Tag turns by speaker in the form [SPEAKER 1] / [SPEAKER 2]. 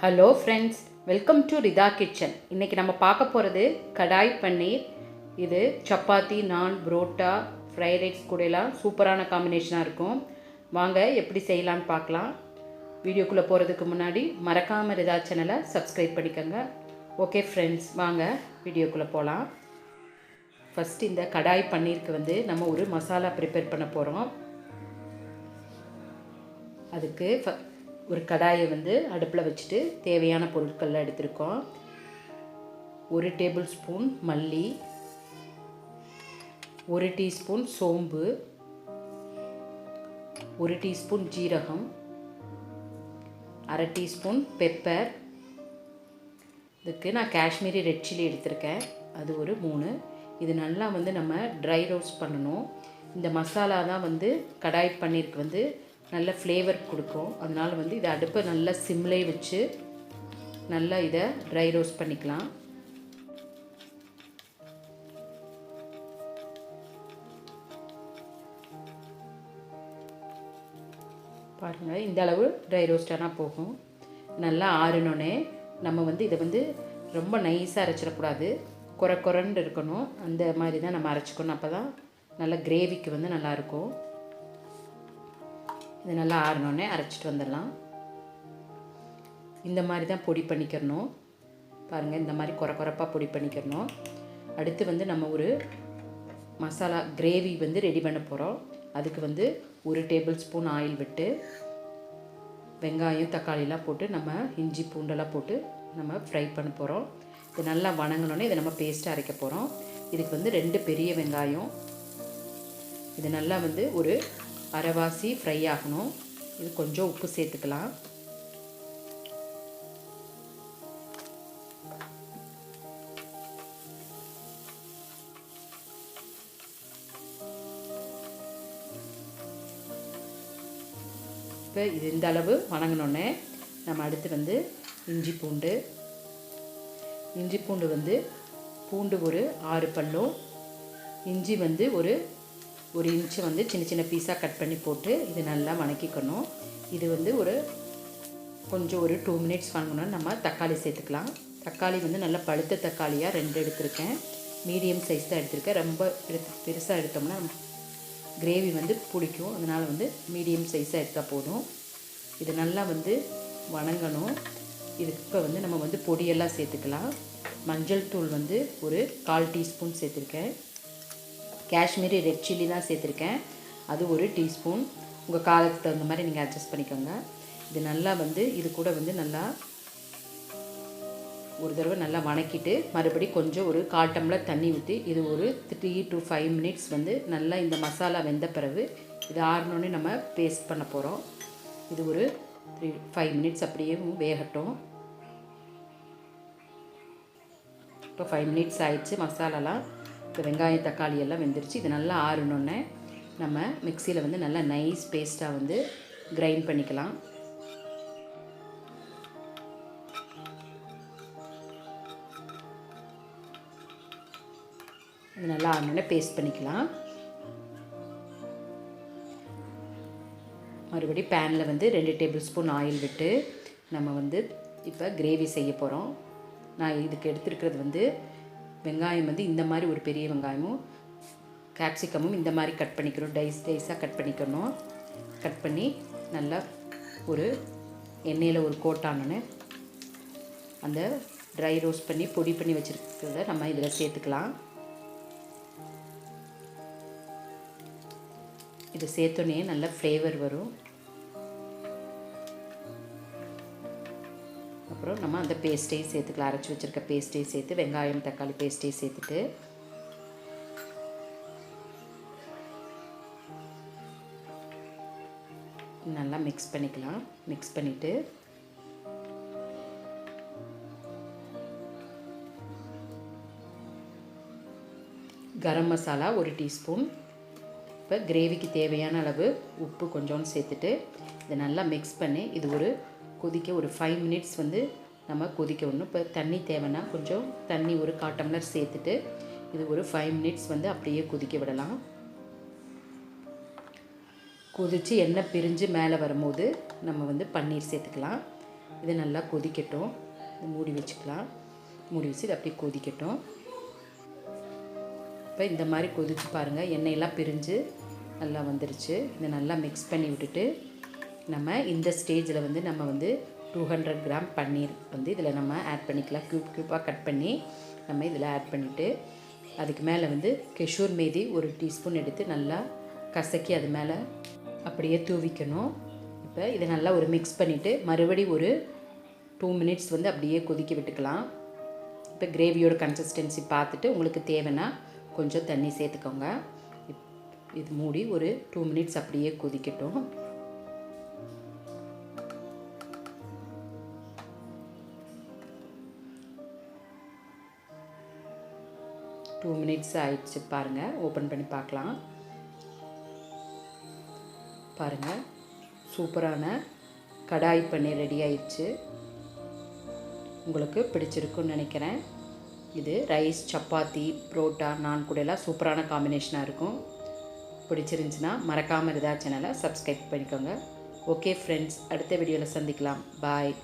[SPEAKER 1] Hello friends, welcome to Rida kitchen. இன்றைக்கி நம்ம பார்க்க போகிறது கடாய் பன்னீர். இது சப்பாத்தி, நான், புரோட்டா, ஃப்ரைட் ரைஸ் கூடலாம் சூப்பரான காம்பினேஷனாக இருக்கும். வாங்க எப்படி செய்யலான்னு பார்க்கலாம். வீடியோக்குள்ளே போகிறதுக்கு முன்னாடி மறக்காமல் ரிதா சேனலை சப்ஸ்கிரைப் பண்ணிக்கோங்க. ஓகே ஃப்ரெண்ட்ஸ், வாங்க வீடியோக்குள்ளே போகலாம். ஃபஸ்ட்டு இந்த கடாய் பன்னீருக்கு நம்ம ஒரு மசாலா ப்ரிப்பேர் பண்ண போகிறோம். அதுக்கு ஒரு கடாயை அடுப்பில் வச்சுட்டு தேவையான பொருட்கள்லாம் எடுத்திருக்கோம். 1 டேபிள் ஸ்பூன் மல்லி, 1 டீஸ்பூன் சோம்பு, 1 டீஸ்பூன் ஜீரகம், 1/2 டீஸ்பூன் பெப்பர். இதுக்கு நான் காஷ்மீரி ரெட் சில்லி எடுத்திருக்கேன், அது ஒரு 3. இது நல்லா நம்ம ட்ரை ரோஸ்ட் பண்ணணும். இந்த மசாலா தான் கடாய் பன்னீருக்கு நல்ல ஃப்ளேவர் கொடுக்கும். அதனால் இதை அடுப்பை நல்லா சிம்லே வச்சு நல்லா இதை ட்ரை ரோஸ்ட் பண்ணிக்கலாம். பாருங்கள், இந்த அளவு ட்ரை ரோஸ்டானால் போகும். நல்லா ஆறினோடனே நம்ம இதை ரொம்ப நைஸாக அரைச்சிடக்கூடாது, குறைன்னு இருக்கணும். அந்த மாதிரி தான் நம்ம அரைச்சிக்கணும். அப்போ தான் நல்லா கிரேவிக்கு நல்லாயிருக்கும். இது நல்லா ஆறினோடனே அரைச்சிட்டு வந்துடலாம். இந்த மாதிரி தான் பொடி பண்ணிக்கிறணும். பாருங்கள், இந்த மாதிரி குறைப்பாக பொடி பண்ணிக்கிறணும். அடுத்து நம்ம ஒரு மசாலா கிரேவி ரெடி பண்ண போகிறோம். அதுக்கு 1 டேபிள் ஸ்பூன் ஆயில் விட்டு வெங்காயம், தக்காளிலாம் போட்டு நம்ம இஞ்சி பூண்டெல்லாம் போட்டு நம்ம ஃப்ரை பண்ண போகிறோம். இது நல்லா வணங்கினோடனே இதை நம்ம பேஸ்ட்டாக அரைக்க போகிறோம். இதுக்கு 2 பெரிய வெங்காயம். இது நல்லா ஒரு அரைவாசி ஃப்ரை ஆகணும். இது கொஞ்சம் உப்பு சேர்த்துக்கலாம். இப்போ இது இந்த அளவு வணங்கினோடனே நம்ம அடுத்து இஞ்சி பூண்டு பூண்டு ஒரு 6 பல்லும், இஞ்சி ஒரு இன்ச்சு சின்ன சின்ன பீஸாக கட் பண்ணி போட்டு இது நல்லா வணக்கிக்கணும். இது கொஞ்சம் ஒரு 2 மினிட்ஸ் வணங்கணும்னு நம்ம தக்காளி சேர்த்துக்கலாம். தக்காளி நல்லா பழுத்த தக்காளியாக 2 எடுத்திருக்கேன். மீடியம் சைஸ் தான் எடுத்திருக்கேன். ரொம்ப பெருசாக எடுத்தோம்னா கிரேவி பிடிக்கும். அதனால் மீடியம் சைஸாக எடுத்தால் போதும். இது நல்லா வணங்கணும். இதுக்கு இப்போ நம்ம பொடியெல்லாம் சேர்த்துக்கலாம். மஞ்சள் தூள் ஒரு 1/4 டீஸ்பூன் சேர்த்துருக்கேன். காஷ்மீரி ரெட் சில்லி தான் சேர்த்துருக்கேன், அது 1 டீஸ்பூன். உங்கள் காலத்துக்கு தகுந்த மாதிரி நீங்கள் அட்ஜஸ்ட் பண்ணிக்கோங்க. இது நல்லா இது கூட நல்லா ஒரு தடவை நல்லா வணக்கிட்டு மறுபடி கொஞ்சம் ஒரு 1/4 டம்ளர் தண்ணி ஊற்றி இது ஒரு 3 to 5 மினிட்ஸ் நல்லா இந்த மசாலா வெந்த பிறகு இது ஆறினோடனே நம்ம பேஸ்ட் பண்ண போகிறோம். இது ஒரு 5 மினிட்ஸ் அப்படியே வேகட்டும். இப்போ 5 மினிட்ஸ் ஆயிடுச்சு. மசாலாலாம் இப்போ வெங்காயம், தக்காளி எல்லாம் வெந்துருச்சு. இது நல்லா ஆறினோடனே நம்ம மிக்சியில் நல்லா நைஸ் பேஸ்ட்டாக கிரைண்ட் பண்ணிக்கலாம். இது நல்லா ஆறினோடனே பேஸ்ட் பண்ணிக்கலாம். மறுபடி பேனில் 2 டேபிள் ஸ்பூன் ஆயில் விட்டு நம்ம இப்போ கிரேவி செய்ய போகிறோம். நான் இதுக்கு எடுத்துருக்கிறது வெங்காயம் இந்த மாதிரி ஒரு பெரிய வெங்காயமும் கேப்சிகமும் இந்த மாதிரி கட் பண்ணிக்கணும். டைஸாக கட் பண்ணிக்கணும். கட் பண்ணி நல்லா ஒரு எண்ணெயில் ஒரு கோட்டானு அந்த ட்ரை ரோஸ்ட் பண்ணி பொடி பண்ணி வச்சுருக்கிறத நம்ம இதில் சேர்த்துக்கலாம். இது சேர்த்தோன்னே நல்ல ஃப்ளேவர் வரும். அப்புறம் நம்ம அந்த பேஸ்ட்டையும் சேர்த்துக்கலாம். அரைச்சி வச்சுருக்க பேஸ்ட்டையும் சேர்த்து வெங்காயம், தக்காளி பேஸ்ட்டையும் சேர்த்துட்டு நல்லா மிக்ஸ் பண்ணிக்கலாம். மிக்ஸ் பண்ணிவிட்டு கரம் மசாலா 1 டீஸ்பூன். இப்போ கிரேவிக்கு தேவையான அளவு உப்பு கொஞ்சோன்னு சேர்த்துட்டு இதை நல்லா மிக்ஸ் பண்ணி இது ஒரு கொதிக்க ஒரு 5 மினிட்ஸ் நம்ம கொதிக்க விடணும். இப்போ தண்ணி தேவைன்னா கொஞ்சம் தண்ணி ஒரு 1/4 டம்ளர் சேர்த்துட்டு இது ஒரு 5 மினிட்ஸ் அப்படியே கொதிக்க விடலாம். கொதித்து எண்ணெய் பிரிஞ்சு மேலே வரும்போது நம்ம பன்னீர் சேர்த்துக்கலாம். இது நல்லா கொதிக்கட்டும். மூடி வச்சுக்கலாம். மூடி வச்சு இது அப்படியே கொதிக்கட்டும். இப்போ இந்த மாதிரி கொதிச்சு பாருங்கள், எண்ணெயெல்லாம் பிரிஞ்சு நல்லா வந்துருச்சு. இதை நல்லா மிக்ஸ் பண்ணி விட்டுட்டு நம்ம இந்த ஸ்டேஜில் வந்து நம்ம வந்து 200 கிராம் பன்னீர் வந்து இதில் நம்ம ஆட் பண்ணிக்கலாம். க்யூப்பாக கட் பண்ணி நம்ம இதில் ஆட் பண்ணிவிட்டு அதுக்கு மேலே வந்து கெஷூர் மேதி 1 டீஸ்பூன் எடுத்து நல்லா கசக்கி அது மேலே அப்படியே தூவிக்கணும். இப்போ இதை நல்லா ஒரு மிக்ஸ் பண்ணிவிட்டு மறுபடி ஒரு 2 மினிட்ஸ் வந்து அப்படியே கொதிக்க விட்டுக்கலாம். இப்போ கிரேவியோட கன்சிஸ்டன்சி பார்த்துட்டு உங்களுக்கு தேவைன்னா கொஞ்சம் தண்ணி சேர்த்துக்கோங்க. இது மூடி ஒரு 2 மினிட்ஸ் அப்படியே கொதிக்கட்டும். 2 மினிட்ஸ் ஆயிடுச்சு பாருங்கள். ஓப்பன் பண்ணி பார்க்கலாம். பாருங்கள், சூப்பரான கடாய் பன்னீர் ரெடி ஆயிடுச்சு. உங்களுக்கு பிடிச்சிருக்குன்னு நினைக்கிறேன். இது ரைஸ், சப்பாத்தி, புரோட்டா, நான் கூட எல்லாம் சூப்பரான காம்பினேஷனாக இருக்கும். பிடிச்சிருந்துச்சுன்னா மறக்காமல் ரிதா சேனலை சப்ஸ்கிரைப் பண்ணிக்கோங்க. ஓகே ஃப்ரெண்ட்ஸ், அடுத்த வீடியோவில் சந்திக்கலாம். பாய்.